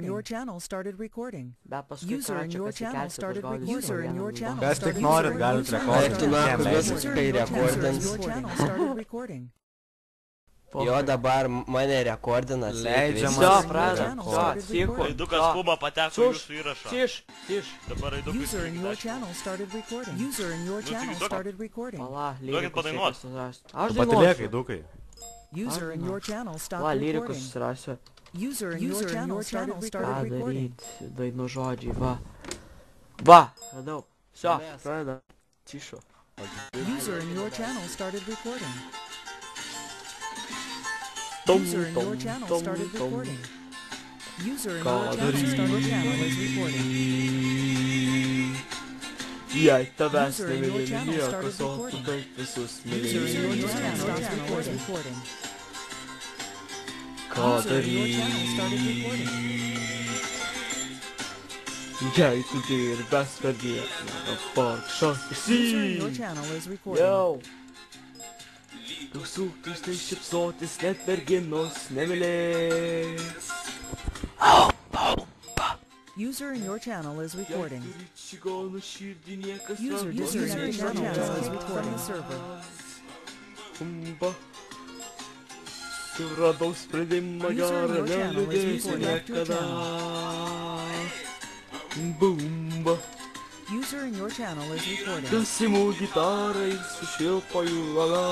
Your channel started recording. Bet paskui User in your channel started recording. User in your channel Kas tik norit, galit recording. Jo dabar mane rekordinas. Leidžiamas. Все, pradedam. Тихо. Aidukas Puma pateko į jūsų įrašą. Tiš. Dabar Aidukas User in your channel started recording. User in your channel started recording. Pala, Duokit padainuot. Aš Patylėkai, dainuosiu. dukai. User in your channel stopped Va, recording. lyrikus susirasiu. User in your channel started Ką recording. daryt? Dainų žodžiai, va. Va, radau. Все, pradedam. Tišo. User in your channel started recording. Tom, User in your tom, channel tom, started tom. recording. User in Ką your channel daryt? is recording. Jei tavęs User in your nemyli channel niekas, started o tu recording. taip visus User in your myli. channel is recording. Ką User in your channel started daryt? recording. Jei tu dirbęs per dieną, vargšas User in your esi. channel is recording. Jau. Tu suktis tai šipsotis, net merginos nemylės. User in your channel is recording. Jei turi čigonų širdį, niekas User disconnected from your channel is recording the server. Bumba. Suradau sprendimą User in gerą, your channel is neliūdėsiu recording after your niekada. Bumba. User in your channel is recording. Kasimų gitarai su šilpaju lala.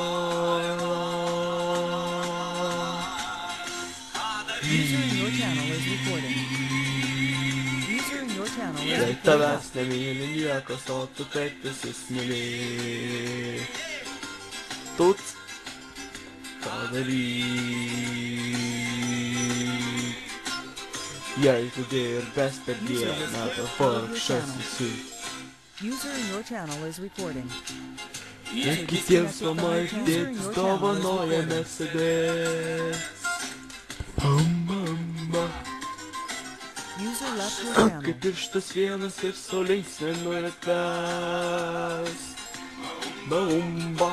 User in your channel is recording. User in your channel is Jei recording. tavęs nemyli niekas, o tu taip visus myli. Tut. Ką daryt? Jei tu dirbęs per dieną, tu vargšas esi. User in your channel is recording. Ir kitiems mama ir tėtis dovanoja Mercedes. Mama. User left your channel. Kaip ir šitas vienas ir sulinksminu gatves. Bumba.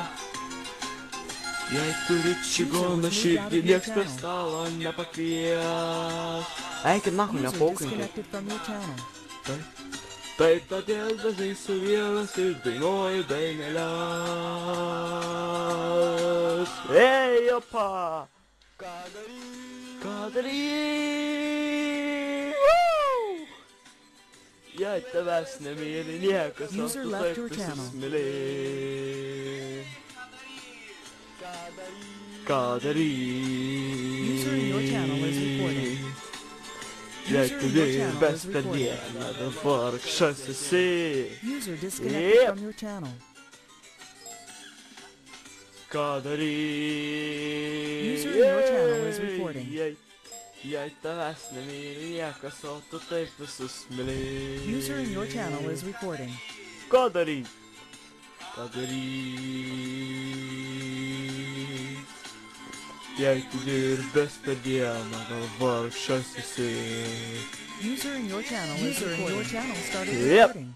Jei turi čigoną širdį, nieks per stalą nepakvies. Eikit nahu, User nepaukinkit. disconnected from your channel. Tai todėl dažnai su vienas ir dainuoju daineles. Ei, opa! Ką daryt? Ką daryt? Jei tavęs nemyli niekas, o User tu left taip your visus channel. myli. Ką daryt? User in your channel is recording. Jei User tu in your channel dirbęs is per recording. dieną, tu vargšas esi. User disconnected Yep. from your channel. Ką daryt? User in your channel is recording. Jei tavęs nemyli niekas, o tu taip visus myli. User in your channel is recording. Ką daryt? Ką daryt? Jei tu dirbęs per dieną, gal vargšas esi. User in your channel is recording. User in your channel started Yep. recording.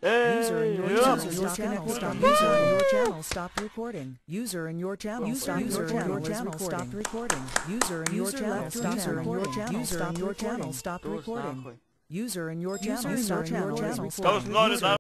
User in your channel stop. User in your channel stopped recording. User in your channel stop. User in your channel stopped recording. User in your channel stop. User in your channel stop. Your channel stopped recording. User in your channel stop. Your channel Kas nori dar